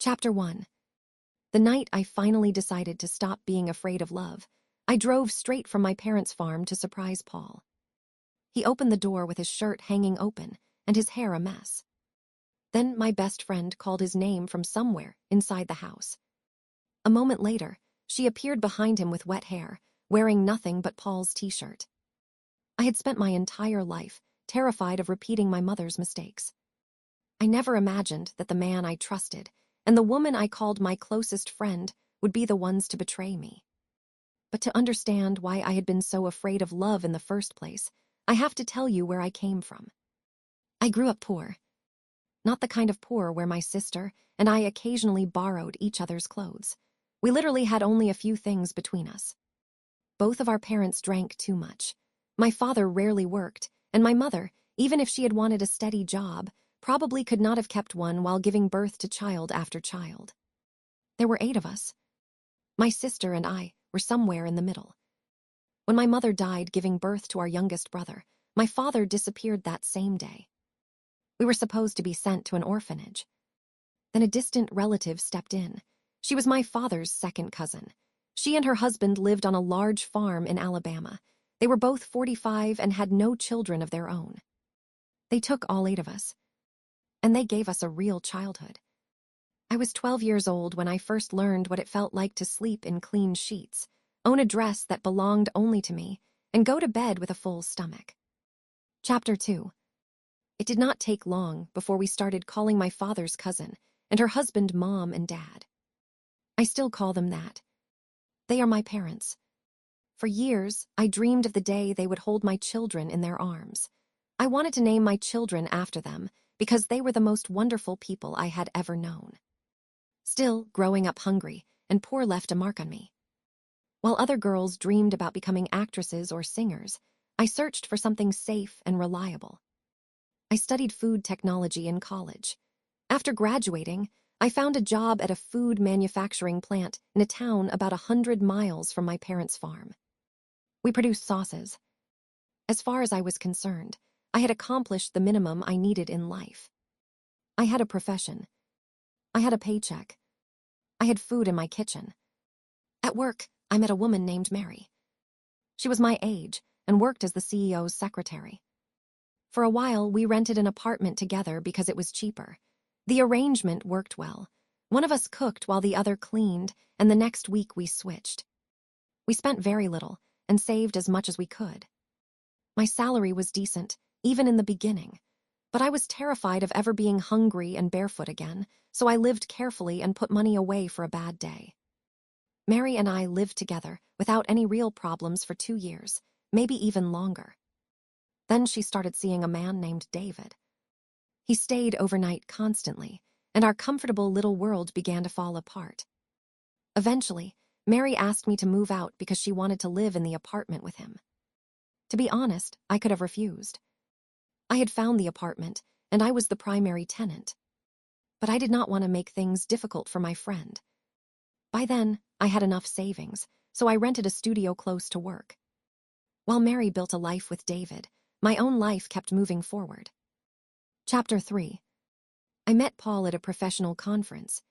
Chapter 1. The night I finally decided to stop being afraid of love, I drove straight from my parents' farm to surprise Paul. He opened the door with his shirt hanging open and his hair a mess. Then my best friend called his name from somewhere inside the house. A moment later, she appeared behind him with wet hair, wearing nothing but Paul's t-shirt. I had spent my entire life terrified of repeating my mother's mistakes. I never imagined that the man I trusted and the woman I called my closest friend would be the ones to betray me. But to understand why I had been so afraid of love in the first place, I have to tell you where I came from. I grew up poor. Not the kind of poor where my sister and I occasionally borrowed each other's clothes. We literally had only a few things between us. Both of our parents drank too much. My father rarely worked, and my mother, even if she had wanted a steady job, probably could not have kept one while giving birth to child after child. There were 8 of us. My sister and I were somewhere in the middle. When my mother died giving birth to our youngest brother, my father disappeared that same day. We were supposed to be sent to an orphanage. Then a distant relative stepped in. She was my father's second cousin. She and her husband lived on a large farm in Alabama. They were both 45 and had no children of their own. They took all 8 of us, and they gave us a real childhood. I was 12 years old when I first learned what it felt like to sleep in clean sheets, own a dress that belonged only to me, and go to bed with a full stomach. Chapter 2. It did not take long before we started calling my father's cousin and her husband Mom and Dad. I still call them that. They are my parents. For years, I dreamed of the day they would hold my children in their arms. I wanted to name my children after them because they were the most wonderful people I had ever known. Still, growing up hungry and poor left a mark on me. While other girls dreamed about becoming actresses or singers, I searched for something safe and reliable. I studied food technology in college. After graduating, I found a job at a food manufacturing plant in a town about 100 miles from my parents' farm. We produced sauces. As far as I was concerned, I had accomplished the minimum I needed in life. I had a profession. I had a paycheck. I had food in my kitchen. At work, I met a woman named Mary. She was my age and worked as the CEO's secretary. For a while, we rented an apartment together because it was cheaper. The arrangement worked well. One of us cooked while the other cleaned, and the next week we switched. We spent very little and saved as much as we could. My salary was decent, even in the beginning, but I was terrified of ever being hungry and barefoot again, so I lived carefully and put money away for a bad day. Mary and I lived together without any real problems for 2 years, maybe even longer. Then she started seeing a man named David. He stayed overnight constantly, and our comfortable little world began to fall apart. Eventually, Mary asked me to move out because she wanted to live in the apartment with him. To be honest, I could have refused. I had found the apartment, and I was the primary tenant. But I did not want to make things difficult for my friend. By then, I had enough savings, so I rented a studio close to work. While Mary built a life with David, my own life kept moving forward. Chapter 3. I met Paul at a professional conference.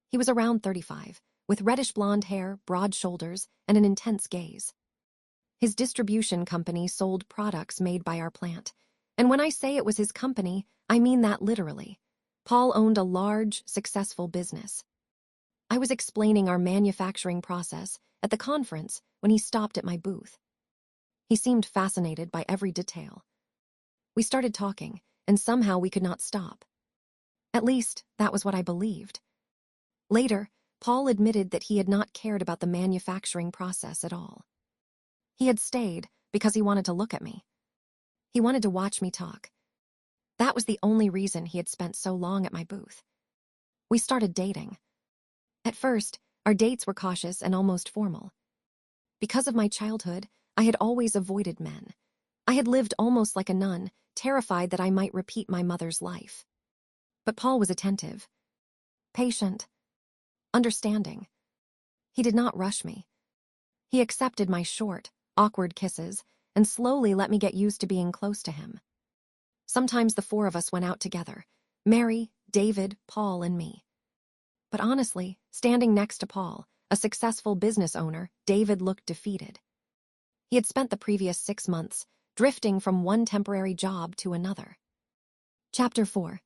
He was around 35, with reddish blonde hair, broad shoulders, and an intense gaze. His distribution company sold products made by our plant, and when I say it was his company, I mean that literally. Paul owned a large, successful business. I was explaining our manufacturing process at the conference when he stopped at my booth. He seemed fascinated by every detail. We started talking, and somehow we could not stop. At least, that was what I believed. Later, Paul admitted that he had not cared about the manufacturing process at all. He had stayed because he wanted to look at me. He wanted to watch me talk. That was the only reason he had spent so long at my booth. We started dating. At first, our dates were cautious and almost formal. Because of my childhood, I had always avoided men. I had lived almost like a nun, terrified that I might repeat my mother's life. But Paul was attentive, patient, understanding. He did not rush me. He accepted my short, awkward kisses and slowly let me get used to being close to him. Sometimes the 4 of us went out together, Mary, David, Paul, and me. But honestly, standing next to Paul, a successful business owner, David looked defeated. He had spent the previous 6 months drifting from one temporary job to another. Chapter 4.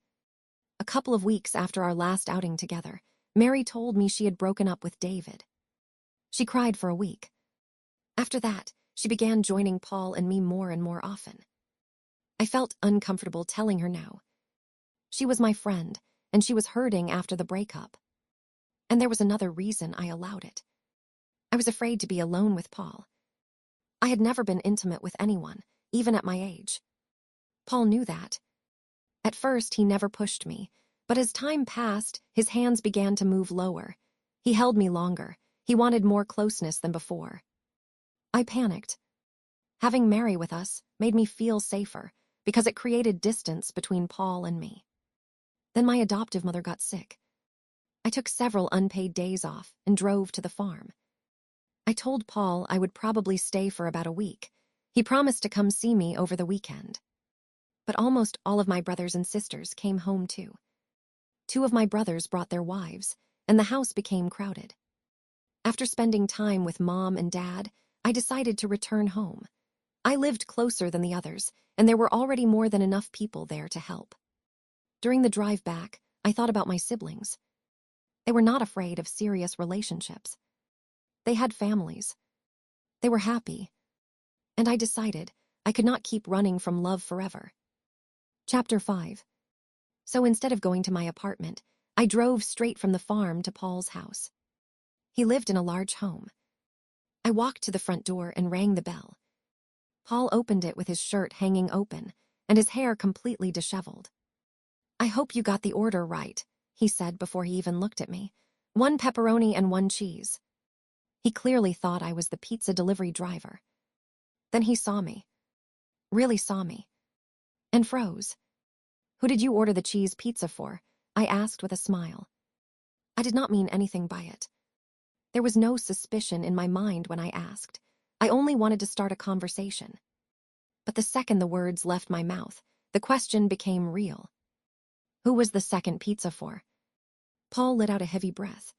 A couple of weeks after our last outing together, Mary told me she had broken up with David. She cried for a week. After that, she began joining Paul and me more and more often. I felt uncomfortable telling her no. She was my friend, and she was hurting after the breakup. And there was another reason I allowed it. I was afraid to be alone with Paul. I had never been intimate with anyone, even at my age. Paul knew that. At first, he never pushed me, but as time passed, his hands began to move lower. He held me longer. He wanted more closeness than before. I panicked. Having Mary with us made me feel safer because it created distance between Paul and me. Then my adoptive mother got sick. I took several unpaid days off and drove to the farm. I told Paul I would probably stay for about a week. He promised to come see me over the weekend. But almost all of my brothers and sisters came home too. 2 of my brothers brought their wives, and the house became crowded. After spending time with Mom and Dad, I decided to return home. I lived closer than the others, and there were already more than enough people there to help. During the drive back, I thought about my siblings. They were not afraid of serious relationships. They had families. They were happy. And I decided I could not keep running from love forever. Chapter 5. So instead of going to my apartment, I drove straight from the farm to Paul's house. He lived in a large home. I walked to the front door and rang the bell. Paul opened it with his shirt hanging open and his hair completely disheveled. "I hope you got the order right," he said before he even looked at me. "1 pepperoni and 1 cheese." He clearly thought I was the pizza delivery driver. Then he saw me. Really saw me. And froze. "Who did you order the cheese pizza for?" I asked with a smile. I did not mean anything by it. There was no suspicion in my mind when I asked. I only wanted to start a conversation. But the second the words left my mouth, the question became real. Who was the second pizza for? Paul let out a heavy breath.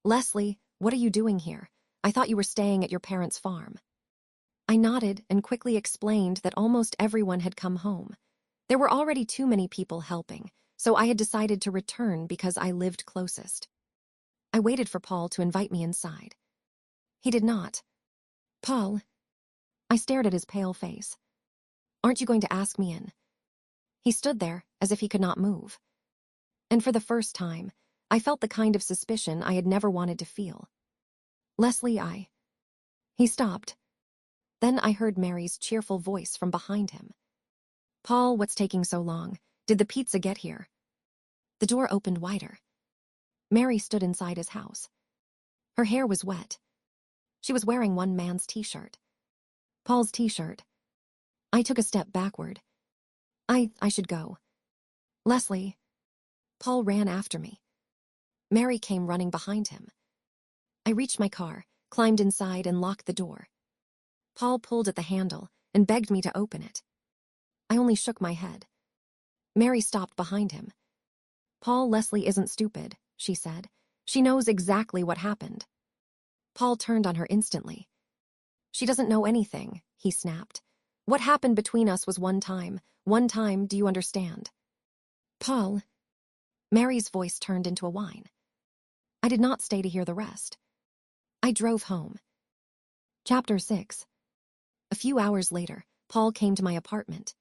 "Leslie, what are you doing here? I thought you were staying at your parents' farm." I nodded and quickly explained that almost everyone had come home. There were already too many people helping, so I had decided to return because I lived closest. I waited for Paul to invite me inside. He did not. "Paul," I stared at his pale face. "Aren't you going to ask me in?" He stood there as if he could not move. And for the first time, I felt the kind of suspicion I had never wanted to feel. "Leslie, He stopped. Then I heard Mary's cheerful voice from behind him. "Paul, what's taking so long? Did the pizza get here?" The door opened wider. Mary stood inside his house. Her hair was wet. She was wearing one man's t-shirt. Paul's t-shirt. I took a step backward. I should go." "Leslie." Paul ran after me. Mary came running behind him. I reached my car, climbed inside, and locked the door. Paul pulled at the handle and begged me to open it. I only shook my head. Mary stopped behind him. "Paul, Leslie isn't stupid," she said. "She knows exactly what happened." Paul turned on her instantly. "She doesn't know anything," he snapped. "What happened between us was one time, do you understand?" "Paul." Mary's voice turned into a whine. I did not stay to hear the rest. I drove home. Chapter 6. A few hours later, Paul came to my apartment.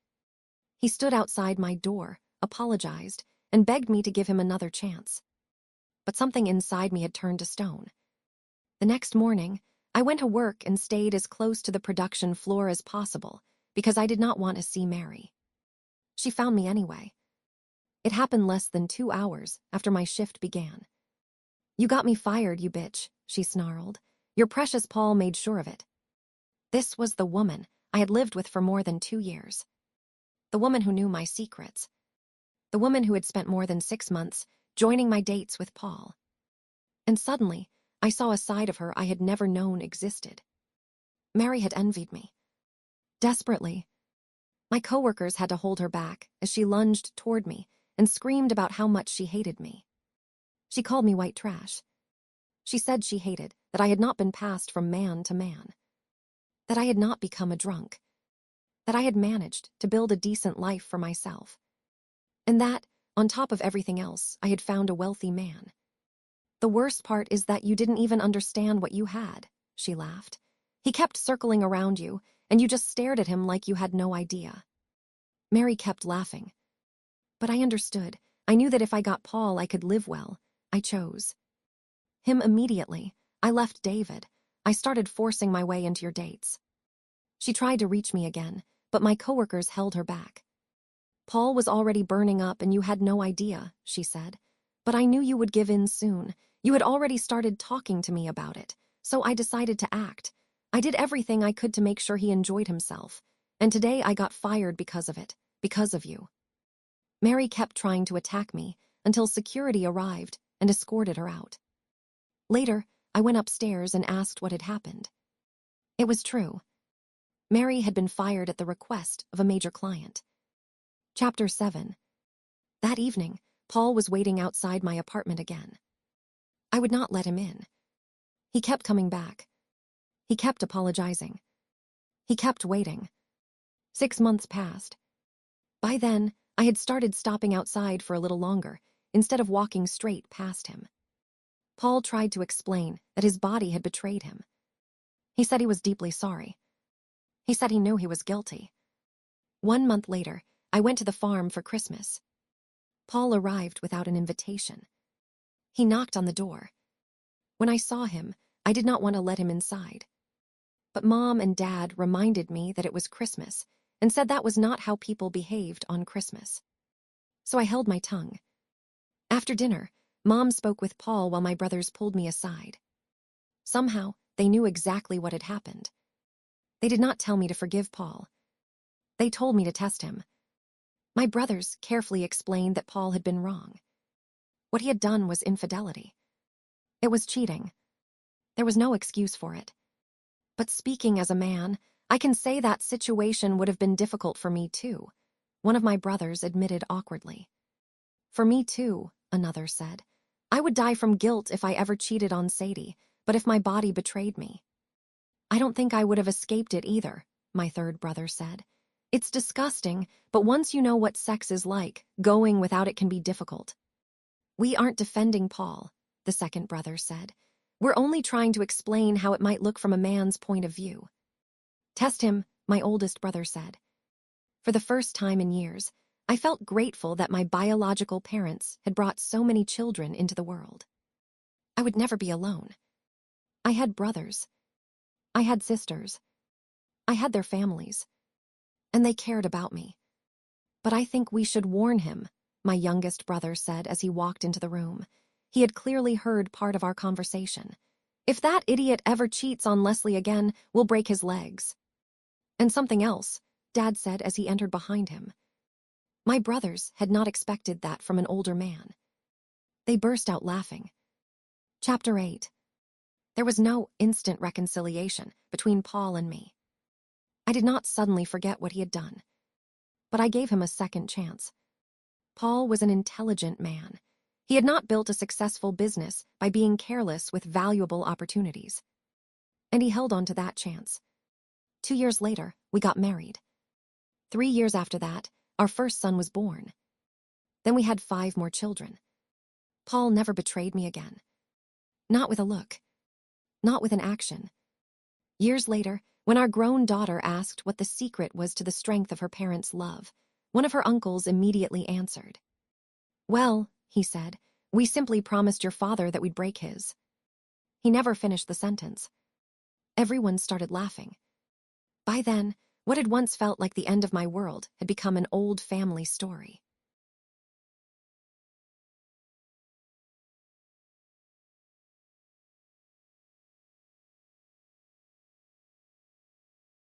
He stood outside my door, apologized, and begged me to give him another chance. But something inside me had turned to stone. The next morning, I went to work and stayed as close to the production floor as possible because I did not want to see Mary. She found me anyway. It happened less than 2 hours after my shift began. "You got me fired, you bitch," she snarled. "Your precious Paul made sure of it." This was the woman I had lived with for more than 2 years. The woman who knew my secrets. The woman who had spent more than 6 months joining my dates with Paul. And suddenly, I saw a side of her I had never known existed. Mary had envied me. Desperately. My coworkers had to hold her back as she lunged toward me and screamed about how much she hated me. She called me white trash. She said she hated that I had not been passed from man to man, that I had not become a drunk, that I had managed to build a decent life for myself, and that, on top of everything else, I had found a wealthy man. The worst part is that you didn't even understand what you had, she laughed. He kept circling around you, and you just stared at him like you had no idea. Mary kept laughing. But I understood. I knew that if I got Paul, I could live well. I chose him immediately. I left David. I started forcing my way into your dates. She tried to reach me again, but my coworkers held her back. Paul was already burning up and you had no idea, she said. But I knew you would give in soon. You had already started talking to me about it, so I decided to act. I did everything I could to make sure he enjoyed himself, and today I got fired because of it, because of you. Mary kept trying to attack me until security arrived and escorted her out. Later, I went upstairs and asked what had happened. It was true. Mary had been fired at the request of a major client. Chapter 7. That evening, Paul was waiting outside my apartment again. I would not let him in. He kept coming back. He kept apologizing. He kept waiting. 6 months passed. By then, I had started stopping outside for a little longer, instead of walking straight past him. Paul tried to explain that his body had betrayed him. He said he was deeply sorry. He said he knew he was guilty. 1 month later, I went to the farm for Christmas. Paul arrived without an invitation. He knocked on the door. When I saw him, I did not want to let him inside. But Mom and Dad reminded me that it was Christmas and said that was not how people behaved on Christmas. So I held my tongue. After dinner, Mom spoke with Paul while my brothers pulled me aside. Somehow, they knew exactly what had happened. They did not tell me to forgive Paul. They told me to test him. My brothers carefully explained that Paul had been wrong. What he had done was infidelity. It was cheating. There was no excuse for it. But speaking as a man, I can say that situation would have been difficult for me too, one of my brothers admitted awkwardly. For me too, another said. I would die from guilt if I ever cheated on Sadie, but if my body betrayed me. I don't think I would have escaped it either, my third brother said. It's disgusting, but once you know what sex is like, going without it can be difficult. We aren't defending Paul, the second brother said. We're only trying to explain how it might look from a man's point of view. Test him, my oldest brother said. For the first time in years, I felt grateful that my biological parents had brought so many children into the world. I would never be alone. I had brothers. I had sisters. I had their families. And they cared about me. But I think we should warn him, my youngest brother said as he walked into the room. He had clearly heard part of our conversation. If that idiot ever cheats on Leslie again, we'll break his legs. And something else, Dad said as he entered behind him. My brothers had not expected that from an older man. They burst out laughing. Chapter 8. There was no instant reconciliation between Paul and me. I did not suddenly forget what he had done. But I gave him a second chance. Paul was an intelligent man. He had not built a successful business by being careless with valuable opportunities. And he held on to that chance. 2 years later, we got married. 3 years after that, our first son was born. Then we had 5 more children. Paul never betrayed me again. Not with a look. Not with an action. Years later, when our grown daughter asked what the secret was to the strength of her parents' love, one of her uncles immediately answered. Well, he said, we simply promised your father that we'd break his. He never finished the sentence. Everyone started laughing. By then, what had once felt like the end of my world had become an old family story.